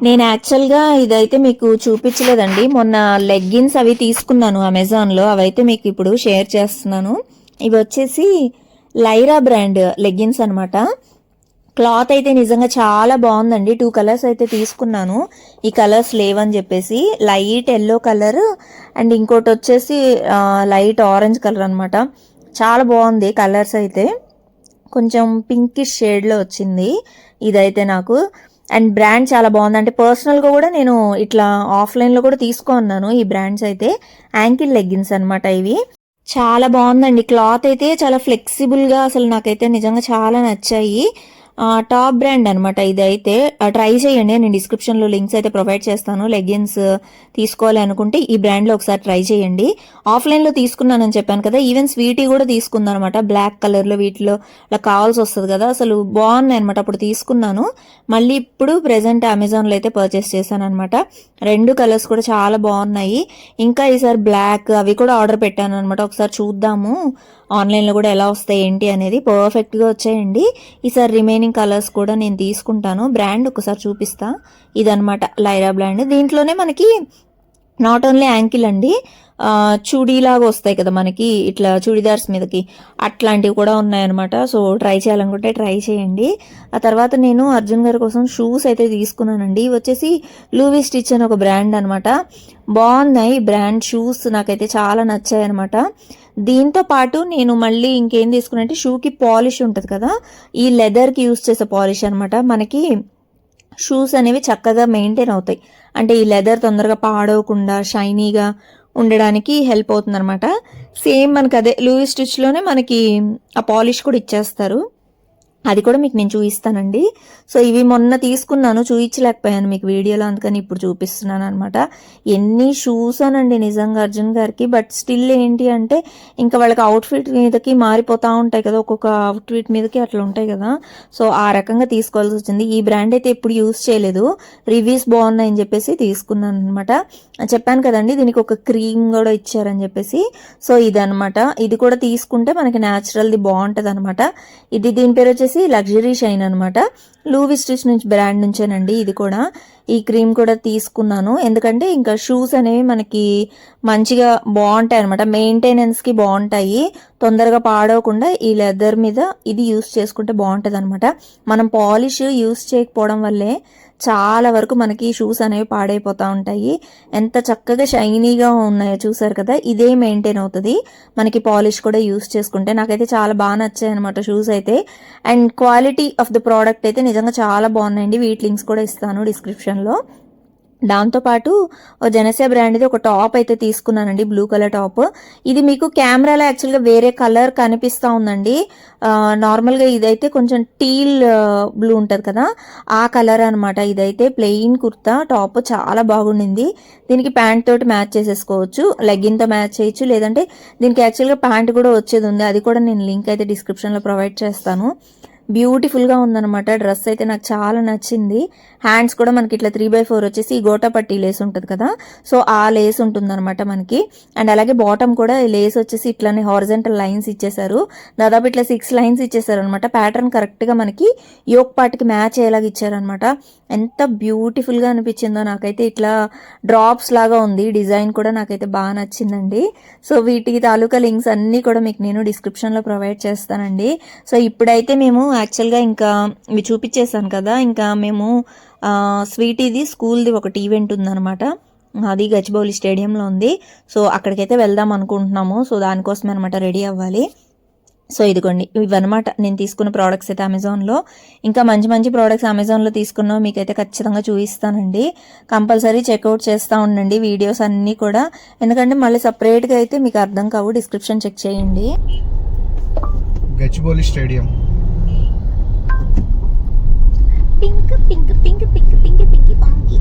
నేను యాక్చువల్గా ఇదైతే మీకు చూపించలేదండి. మొన్న లెగ్గిన్స్ అవి తీసుకున్నాను అమెజాన్లో, అవైతే మీకు ఇప్పుడు షేర్ చేస్తున్నాను. ఇవి వచ్చేసి లైరా బ్రాండ్ లెగ్గిన్స్ అనమాట. క్లాత్ అయితే నిజంగా చాలా బాగుందండి. 2 కలర్స్ అయితే తీసుకున్నాను. ఈ కలర్స్ లేవని చెప్పేసి లైట్ ఎల్లో కలర్ అండ్ ఇంకోటి వచ్చేసి లైట్ ఆరెంజ్ కలర్ అనమాట. చాలా బాగుంది కలర్స్ అయితే. కొంచెం పింకిష్ షేడ్లో వచ్చింది ఇదైతే నాకు. అండ్ బ్రాండ్ చాలా బాగుంది. అంటే పర్సనల్గా కూడా నేను ఇట్లా ఆఫ్లైన్లో కూడా తీసుకున్నాను ఈ బ్రాండ్స్ అయితే. యాంకిల్ లెగ్గిన్స్ అనమాట ఇవి. చాలా బాగుందండి. క్లాత్ అయితే చాలా ఫ్లెక్సిబుల్గా, అసలు నాకైతే నిజంగా చాలా నచ్చాయి. టాప్ బ్రాండ్ అనమాట ఇదైతే. ట్రై చేయండి, నేను డిస్క్రిప్షన్లో లింక్స్ అయితే ప్రొవైడ్ చేస్తాను. లెగ్గిన్స్ తీసుకోవాలి అనుకుంటే ఈ బ్రాండ్లో ఒకసారి ట్రై చేయండి. ఆఫ్లైన్లో తీసుకున్నానని చెప్పాను కదా, ఈవెన్ స్వీటీ కూడా తీసుకుందాం అనమాట. బ్లాక్ కలర్లో వీటిలో అలా కావాల్సి వస్తుంది కదా, అసలు బాగున్నాయి అనమాట. అప్పుడు తీసుకున్నాను, మళ్ళీ ఇప్పుడు ప్రెసెంట్ అమెజాన్లో అయితే పర్చేస్ చేశాను అనమాట. 2 కలర్స్ కూడా చాలా బాగున్నాయి. ఇంకా ఈసారి బ్లాక్ అవి కూడా ఆర్డర్ పెట్టాను అనమాట. ఒకసారి చూద్దాము ఆన్లైన్లో కూడా ఎలా వస్తాయి ఏంటి అనేది. పర్ఫెక్ట్గా వచ్చాయండి. ఈసారి రిమైనింగ్ కలర్స్ కూడా నేను తీసుకుంటాను. బ్రాండ్ ఒకసారి చూపిస్తా. ఇదనమాట లైరా బ్రాండ్. దీంట్లోనే మనకి నాట్ ఓన్లీ యాంకిల్ అండి, చూడీలాగా వస్తాయి కదా మనకి ఇట్లా చూడీదార్స్ మీదకి, అట్లాంటివి కూడా ఉన్నాయన్నమాట. సో ట్రై చేయాలనుకుంటే ట్రై చేయండి. ఆ తర్వాత నేను అర్జున్ గారి కోసం షూస్ అయితే తీసుకున్నానండి. ఇవి వచ్చేసి లూవి స్టిచ్ అని ఒక బ్రాండ్ అనమాట. బాగున్నాయి బ్రాండ్ షూస్, నాకైతే చాలా నచ్చాయి అనమాట. దీంతో పాటు నేను మళ్ళీ ఇంకేం తీసుకున్నా అంటే, షూకి పాలిష్ ఉంటుంది కదా, ఈ లెదర్కి యూస్ చేసే పాలిష్ అనమాట. మనకి షూస్ అనేవి చక్కగా మెయింటైన్ అవుతాయి. అంటే ఈ లెదర్ తొందరగా పాడవకుండా షైనీగా ఉండడానికి హెల్ప్ అవుతుంది అనమాట. సేమ్ మనకి అదే లూయి స్టిచ్లోనే మనకి ఆ పాలిష్ కూడా ఇచ్చేస్తారు. అది కూడా మీకు నేను చూపిస్తానండి. సో ఇవి మొన్న తీసుకున్నాను, చూపించలేకపోయాను మీకు వీడియోలో, అందుకని ఇప్పుడు చూపిస్తున్నాను అనమాట. ఎన్ని షూస్ అనండి నిజంగా అర్జున్ గారికి. బట్ స్టిల్ ఏంటి అంటే, ఇంకా వాళ్ళకి అవుట్ఫిట్ మీదకి మారిపోతూ ఉంటాయి కదా, ఒక్కొక్క అవుట్ఫిట్ మీదకి అట్లా ఉంటాయి కదా. సో ఆ రకంగా తీసుకోవాల్సి వచ్చింది. ఈ బ్రాండ్ అయితే ఎప్పుడు యూస్ చేయలేదు, రివ్యూస్ బాగున్నాయని చెప్పేసి తీసుకున్నాను అనమాట. చెప్పాను కదండి దీనికి ఒక క్రీమ్ కూడా ఇచ్చారని చెప్పేసి. సో ఇదనమాట. ఇది కూడా తీసుకుంటే మనకి న్యాచురల్ది బాగుంటుంది అనమాట. ఇది దీని పేరు వచ్చేసి లగ్జరీ షైన్ అనమాట. లూవి స్టిచ్ నుంచి బ్రాండ్ నుంచేనండి ఇది కూడా. ఈ క్రీమ్ కూడా తీసుకున్నాను ఎందుకంటే ఇంకా షూస్ అనేవి మనకి మంచిగా బాగుంటాయి అనమాట, మెయింటెనెన్స్కి బాగుంటాయి, తొందరగా పాడవకుండా ఈ లెదర్ మీద ఇది యూస్ చేసుకుంటే బాగుంటుంది అనమాట. మనం పాలిష్ యూస్ చేయకపోవడం వల్లే చాలా వరకు మనకి షూస్ అనేవి పాడైపోతూ ఉంటాయి. ఎంత చక్కగా షైనీగా ఉన్నాయో చూసారు కదా, ఇదే మెయింటైన్ అవుతుంది మనకి పాలిష్ కూడా యూస్ చేసుకుంటే. నాకైతే చాలా బాగా నచ్చాయి అనమాట షూస్ అయితే. And quality of the product అయితే నిజంగా చాలా బాగున్నాయండి. వీటి లింక్స్ కూడా ఇస్తాను డిస్క్రిప్షన్లో. దాంతోపాటు జెనసియా బ్రాండ్ది ఒక టాప్ అయితే తీసుకున్నానండి, బ్లూ కలర్ టాప్. ఇది మీకు కెమెరాలో యాక్చువల్గా వేరే కలర్ కనిపిస్తూ ఉందండి. నార్మల్గా ఇదైతే కొంచెం టీల్ బ్లూ ఉంటుంది కదా, ఆ కలర్ అనమాట. ఇదైతే ప్లెయిన్ కుర్తా టాప్ చాలా బాగుండింది. దీనికి ప్యాంట్ తోటి మ్యాచ్ చేసేసుకోవచ్చు, లెగ్గిన్తో మ్యాచ్ చేయొచ్చు, లేదంటే దీనికి యాక్చువల్గా ప్యాంట్ కూడా వచ్చేది ఉంది. అది కూడా నేను లింక్ అయితే డిస్క్రిప్షన్లో ప్రొవైడ్ చేస్తాను. బ్యూటిఫుల్గా ఉందన్నమాట డ్రెస్ అయితే, నాకు చాలా నచ్చింది. హ్యాండ్స్ కూడా మనకి ఇట్లా 3/4 వచ్చేసి గోటా పట్టి లేస్ ఉంటుంది కదా, సో ఆ లేస్ ఉంటుందన్నమాట మనకి. అండ్ అలాగే బాటమ్ కూడా లేస్ వచ్చేసి ఇట్లానే హారిజంటల్ లైన్స్ ఇచ్చేసారు, దాదాపు ఇట్లా 6 లైన్స్ ఇచ్చేసారు అనమాట. ప్యాటర్న్ కరెక్ట్గా మనకి యోక్ పార్ట్కి మ్యాచ్ అయ్యేలాగా ఇచ్చారనమాట. ఎంత బ్యూటిఫుల్గా అనిపించిందో నాకైతే. ఇట్లా డ్రాప్స్ లాగా ఉంది డిజైన్ కూడా, నాకైతే బాగా నచ్చిందండి. సో వీటికి తాలూకా లింక్స్ అన్నీ కూడా మీకు నేను డిస్క్రిప్షన్లో ప్రొవైడ్ చేస్తానండి. సో ఇప్పుడైతే మేము యాక్చువల్గా ఇంకా ఇవి చూపించేసాను కదా, ఇంకా మేము స్వీటీది స్కూల్ది ఒకటి ఈవెంట్ ఉందన్నమాట. అది గచ్చిబౌలి స్టేడియంలో ఉంది. సో అక్కడికైతే వెళ్దాం అనుకుంటున్నాము. సో దానికోసమే అనమాట రెడీ అవ్వాలి. సో ఇదిగోండి ఇవన్నమాట నేను తీసుకున్న ప్రోడక్ట్స్ అయితే అమెజాన్లో. ఇంకా మంచి మంచి ప్రోడక్ట్స్ అమెజాన్లో తీసుకున్నాం మీకైతే ఖచ్చితంగా చూపిస్తానండి. కంపల్సరీ చెక్అవుట్ చేస్తూ ఉండండి వీడియోస్ అన్నీ కూడా, ఎందుకంటే మళ్ళీ సపరేట్గా అయితే మీకు అర్థం కావు. డిస్క్రిప్షన్ చెక్ చేయండి. Gachibowli stadium. Pink pink pink pink pink pink పాంకి.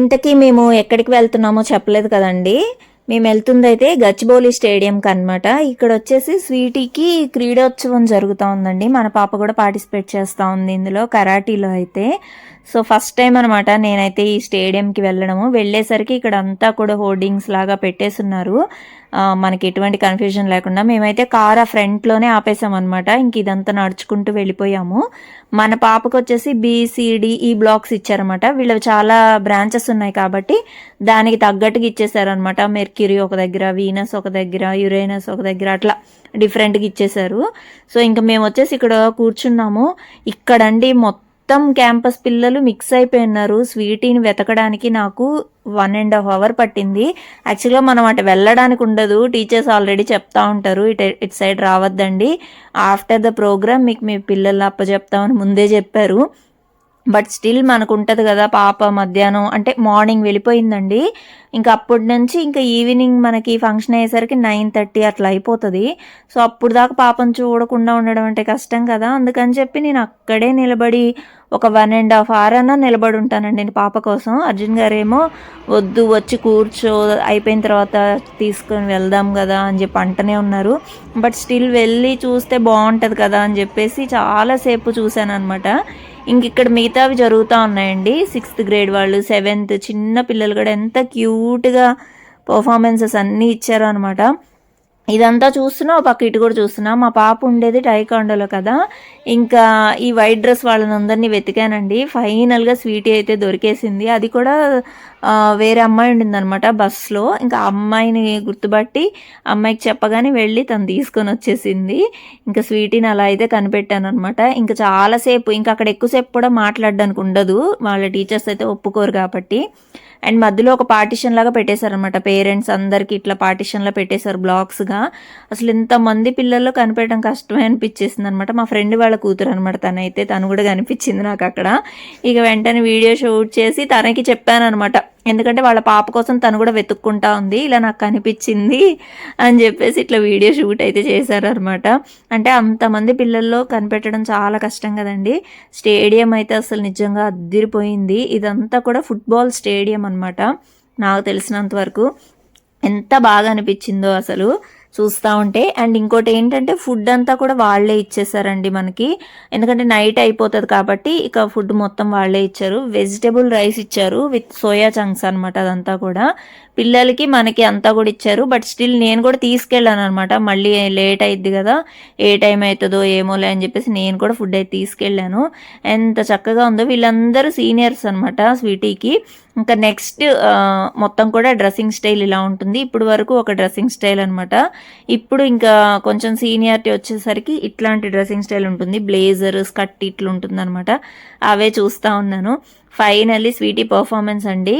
ఇంతకీ మేము ఎక్కడికి వెళ్తున్నామో చెప్పలేదు కదండి. మేము వెళ్తుంది అయితే గచ్చిబౌలి స్టేడియంకి అనమాట. ఇక్కడ వచ్చేసి స్వీటీకి క్రీడోత్సవం జరుగుతూ ఉందండి. మన పాప కూడా పార్టిసిపేట్ చేస్తూ ఉంది ఇందులో, కరాటీలో అయితే. సో ఫస్ట్ టైం అనమాట నేనైతే ఈ స్టేడియంకి వెళ్ళడము. వెళ్ళేసరికి ఇక్కడ అంతా కూడా హోర్డింగ్స్ లాగా పెట్టేస్తున్నారు. మనకి ఎటువంటి కన్ఫ్యూజన్ లేకుండా. మేమైతే కార్ ఆ ఫ్రంట్లోనే ఆపేసాం అనమాట. ఇంక ఇదంతా నడుచుకుంటూ వెళ్ళిపోయాము. మన పాపకు వచ్చేసి BCDE బ్లాక్స్ ఇచ్చారనమాట. వీళ్ళవి చాలా బ్రాంచెస్ ఉన్నాయి కాబట్టి దానికి తగ్గట్టుగా ఇచ్చేసారనమాట. మెర్క్యూరీ ఒక దగ్గర, వీనస్ ఒక దగ్గర, యురేనస్ ఒక దగ్గర, అట్లా డిఫరెంట్గా ఇచ్చేసారు. సో ఇంకా మేము వచ్చేసి ఇక్కడ కూర్చున్నాము. ఇక్కడండి మొత్తం క్యాంపస్ పిల్లలు మిక్స్ అయిపోయినారు. స్వీటీని వెతకడానికి నాకు 1.5 hours పట్టింది. యాక్చువల్గా మనం అటు వెళ్ళడానికి ఉండదు, టీచర్స్ ఆల్రెడీ చెప్తా ఉంటారు ఇటు సైడ్ రావద్దండి, ఆఫ్టర్ ద ప్రోగ్రామ్ మీకు మీ పిల్లలు అప్పచెప్తామని ముందే చెప్పారు. బట్ స్టిల్ మనకు ఉంటుంది కదా, పాప మధ్యాహ్నం అంటే మార్నింగ్ వెళ్ళిపోయిందండి. ఇంకా అప్పటి నుంచి ఇంకా ఈవినింగ్ మనకి ఫంక్షన్ అయ్యేసరికి 9:30 అట్లా అయిపోతుంది. సో అప్పుడు దాకా పాపను చూడకుండా ఉండడం అంటే కష్టం కదా. అందుకని చెప్పి నేను అక్కడే నిలబడి ఒక 1.5 hours అన్నా నిలబడి ఉంటానండి నేను పాప కోసం. అర్జున్ గారేమో వద్దు, వచ్చి కూర్చో, అయిపోయిన తర్వాత తీసుకొని వెళ్దాం కదా అని చెప్పి అంటనే ఉన్నారు. బట్ స్టిల్ వెళ్ళి చూస్తే బాగుంటుంది కదా అని చెప్పేసి చాలాసేపు చూశాను అనమాట. ఇంక ఇక్కడ మిగతావి జరుగుతూ ఉన్నాయండి. 6th grade వాళ్ళు, 7th చిన్న పిల్లలు కూడా ఎంత క్యూట్గా పర్ఫార్మెన్సెస్ అన్నీ ఇచ్చారు అనమాట. ఇదంతా చూస్తున్నా, ఒక పక్క ఇటు కూడా చూస్తున్నా. మా పాప ఉండేది టైకాండోలో కదా, ఇంకా ఈ వైట్ డ్రెస్ వాళ్ళని అందరినీ వెతికానండి. ఫైనల్గా స్వీటీ అయితే దొరికేసింది. అది కూడా వేరే అమ్మాయి ఉండిందనమాట బస్లో. ఇంకా అమ్మాయిని గుర్తుపట్టి అమ్మాయికి చెప్పగానే వెళ్ళి తను తీసుకొని వచ్చేసింది. ఇంకా స్వీటీని అలా అయితే కనిపెట్టాను అనమాట. ఇంకా చాలాసేపు, ఇంకా అక్కడ ఎక్కువసేపు కూడా మాట్లాడడానికి ఉండదు, వాళ్ళ టీచర్స్ అయితే ఒప్పుకోరు కాబట్టి. అండ్ మధ్యలో ఒక పార్టిషన్ లాగా పెట్టేశారనమాట. పేరెంట్స్ అందరికి ఇట్లా పార్టిషన్లో పెట్టేశారు బ్లాక్స్గా. అసలు ఇంతమంది పిల్లల్లో కనిపెట్టడం కష్టమే అనిపించేసింది అనమాట. మా ఫ్రెండ్ వాళ్ళ కూతురు అనమాట తను కూడా కనిపించింది నాకు అక్కడ. ఇక వెంటనే వీడియో షూట్ చేసి తనకి చెప్పాను అనమాట. ఎందుకంటే వాళ్ళ పాప కోసం తను కూడా వెతుక్కుంటా ఉంది, ఇలా నాకు కనిపించింది అని చెప్పేసి ఇట్లా వీడియో షూట్ అయితే చేశారనమాట. అంటే అంతమంది పిల్లల్లో కనిపెట్టడం చాలా కష్టం కదండి. స్టేడియం అయితే అసలు నిజంగా అద్దిరిపోయింది. ఇదంతా కూడా ఫుట్బాల్ స్టేడియం అనమాట నాకు తెలిసినంత వరకు. ఎంత బాగా అనిపించిందో అసలు చూస్తూ ఉంటే. అండ్ ఇంకోటి ఏంటంటే ఫుడ్ అంతా కూడా వాళ్ళే ఇచ్చేసారండి మనకి, ఎందుకంటే నైట్ అయిపోతుంది కాబట్టి ఇక ఫుడ్ మొత్తం వాళ్ళే ఇచ్చారు. వెజిటేబుల్ రైస్ ఇచ్చారు విత్ సోయా చంక్స్ అనమాట. అదంతా కూడా పిల్లలకి మనకి అంతా కూడా ఇచ్చారు. బట్ స్టిల్ నేను కూడా తీసుకెళ్ళాను అనమాట. మళ్ళీ లేట్ అయిద్ది కదా, ఏ టైం అవుతుందో ఏమోలే అని చెప్పేసి నేను కూడా ఫుడ్ అయితే తీసుకెళ్ళాను. ఎంత చక్కగా ఉందో. వీళ్ళందరూ సీనియర్స్ అనమాట స్వీటీకి. ఇంకా నెక్స్ట్ మొత్తం కూడా డ్రెస్సింగ్ స్టైల్ ఇలా ఉంటుంది. ఇప్పుడు వరకు ఒక డ్రెస్సింగ్ స్టైల్ అనమాట. ఇప్పుడు ఇంకా కొంచెం సీనియారిటీ వచ్చేసరికి ఇట్లాంటి డ్రెస్సింగ్ స్టైల్ ఉంటుంది. బ్లేజర్, స్కర్ట్ ఇట్లా ఉంటుంది అనమాట. అవే చూస్తూ ఉన్నాను. ఫైనల్లీ స్వీటీ పర్ఫార్మెన్స్ అండి.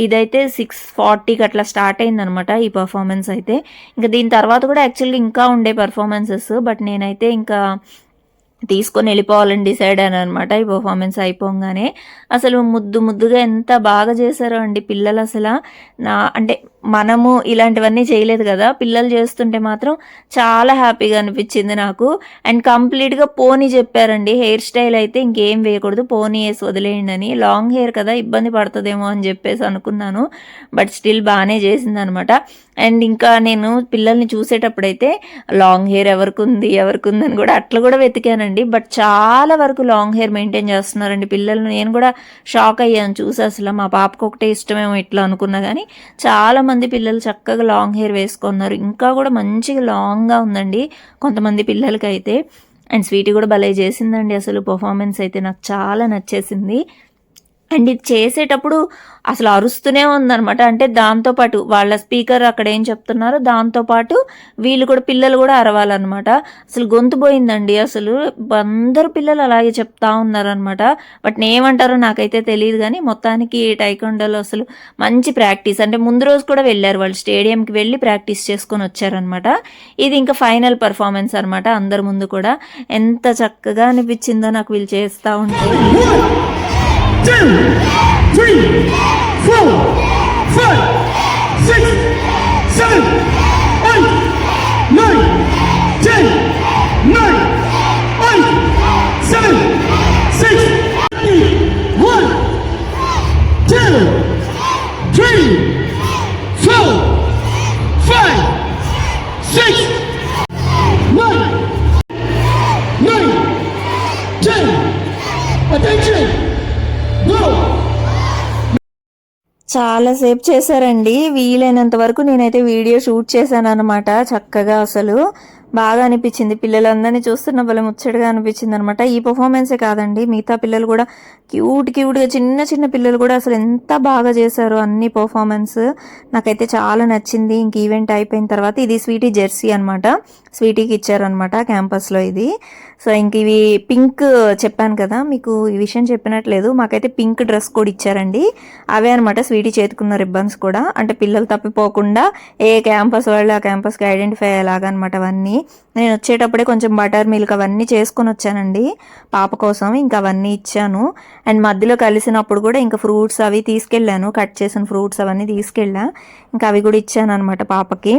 ఇదైతే 6:40కి అట్లా స్టార్ట్ అయిందనమాట ఈ పర్ఫార్మెన్స్ అయితే. ఇంకా దీని తర్వాత కూడా యాక్చువల్గా ఇంకా ఉండే పర్ఫార్మెన్సెస్, బట్ నేనైతే ఇంకా తీసుకొని వెళ్ళిపోవాలని డిసైడ్ అయ్యాను అనమాట. ఈ పర్ఫార్మెన్స్ అయిపోగానే అసలు ముద్దుగా ఎంత బాగా చేశారో అండి పిల్లలు. అసలు అంటే మనము ఇలాంటివన్నీ చేయలేదు కదా, పిల్లలు చేస్తుంటే మాత్రం చాలా హ్యాపీగా అనిపించింది నాకు. అండ్ కంప్లీట్గా పోనీ చెప్పారండి. హెయిర్ స్టైల్ అయితే ఇంకేం వేయకూడదు, పోనీ వేసి వదిలేయండి అని. లాంగ్ హెయిర్ కదా ఇబ్బంది పడుతుందేమో అని చెప్పేసి అనుకున్నాను, బట్ స్టిల్ బాగానే చేసింది అనమాట. అండ్ ఇంకా నేను పిల్లల్ని చూసేటప్పుడైతే లాంగ్ హెయిర్ ఎవరికి ఉందని కూడా అట్లా కూడా వెతికానండి. బట్ చాలా వరకు లాంగ్ హెయిర్ మెయింటైన్ చేస్తున్నారండి పిల్లలు. నేను కూడా షాక్ అయ్యాను చూసి. అసలు మా పాపకు ఒకటే ఇష్టమేమో ఇట్లా అనుకున్నా కానీ చాలా మంది పిల్లలు చక్కగా లాంగ్ హెయిర్ వేసుకున్నారు. ఇంకా కూడా మంచిగా లాంగ్గా ఉందండి కొంతమంది పిల్లలకి అయితే. అండ్ స్వీటీ కూడా భలే చేసిందండి. అసలు పర్ఫార్మెన్స్ అయితే నాకు చాలా నచ్చేసింది. అండ్ ఇది చేసేటప్పుడు అసలు అరుస్తూనే ఉందనమాట. అంటే దాంతోపాటు వాళ్ళ స్పీకర్ అక్కడ ఏం చెప్తున్నారో దాంతోపాటు వీళ్ళు కూడా, పిల్లలు కూడా అరవాలన్నమాట. అసలు గొంతు పోయిందండి. అసలు అందరు పిల్లలు అలాగే చెప్తా ఉన్నారనమాట. బట్ ఏమంటారో నాకైతే తెలియదు కానీ మొత్తానికి టైకాండోలో అసలు మంచి ప్రాక్టీస్. అంటే ముందు రోజు కూడా వెళ్ళారు వాళ్ళు, స్టేడియంకి వెళ్ళి ప్రాక్టీస్ చేసుకొని వచ్చారనమాట. ఇది ఇంకా ఫైనల్ పర్ఫార్మెన్స్ అనమాట అందరి ముందు కూడా. ఎంత చక్కగా అనిపించిందో నాకు వీళ్ళు చేస్తూ ఉంటే. 2, 3, 4, 5, 6, 7, 8, 9, 10, 9, 8, 7, 6, 1, 2, 3, 4, 5, 6, 9, 10. Attention! చాలాసేపు చేశారండి. వీలైనంత వరకు నేనైతే వీడియో షూట్ చేశాను అనమాట. చక్కగా అసలు బాగా అనిపించింది. పిల్లలందరినీ చూస్తున్న భలే ముచ్చటగా అనిపించింది అనమాట. ఈ పర్ఫార్మెన్సే కాదండి, మిగతా పిల్లలు కూడా క్యూట్గా చిన్న చిన్న పిల్లలు కూడా అసలు ఎంత బాగా చేశారు అన్ని పర్ఫార్మెన్స్. నాకైతే చాలా నచ్చింది. ఇంక ఈవెంట్ అయిపోయిన తర్వాత ఇది స్వీటీ జెర్సీ అనమాట, స్వీటీకి ఇచ్చారనమాట క్యాంపస్లో ఇది. సో ఇంక ఇవి పింక్ చెప్పాను కదా మీకు, ఈ విషయం చెప్పినట్లేదు, మాకైతే పింక్ డ్రెస్ కూడా ఇచ్చారండి. అవే అనమాట స్వీటీ చేతుకున్న రిబ్బన్స్ కూడా, అంటే పిల్లలు తప్పిపోకుండా ఏ క్యాంపస్ వాళ్ళు ఆ క్యాంపస్కి ఐడెంటిఫై అయ్యేలాగా అనమాట. అవన్నీ నేను వచ్చేటప్పుడే కొంచెం బటర్ మిల్క్ అవన్నీ చేసుకొని వచ్చానండి పాప కోసం, ఇంకా అవన్నీ ఇచ్చాను. అండ్ మధ్యలో కలిసినప్పుడు కూడా ఇంకా ఫ్రూట్స్ అవి తీసుకెళ్ళాను, కట్ చేసిన ఫ్రూట్స్ అవన్నీ తీసుకెళ్ళా, ఇంకా అవి కూడా ఇచ్చాను అనమాట పాపకి.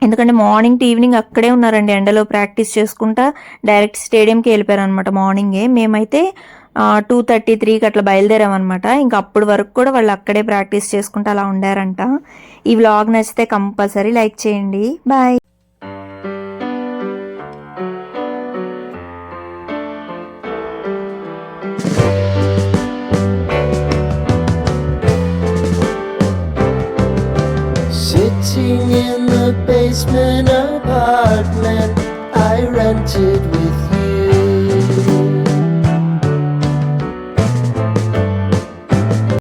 ఎందుకంటే మార్నింగ్ టు ఈవినింగ్ అక్కడే ఉన్నారండి, ఎండలో ప్రాక్టీస్ చేసుకుంటా డైరెక్ట్ స్టేడియంకి వెళ్ళిపోయారు అనమాట మార్నింగే. మేమైతే 2:33కి అట్లా బయలుదేరామన్నమాట. ఇంకా అప్పటి వరకు కూడా వాళ్ళు అక్కడే ప్రాక్టీస్ చేసుకుంటూ అలా ఉండారంట. ఈ వ్లాగ్ నచ్చితే కంపల్సరీ లైక్ చేయండి. Bye. Sitting in the basement apartment I rented with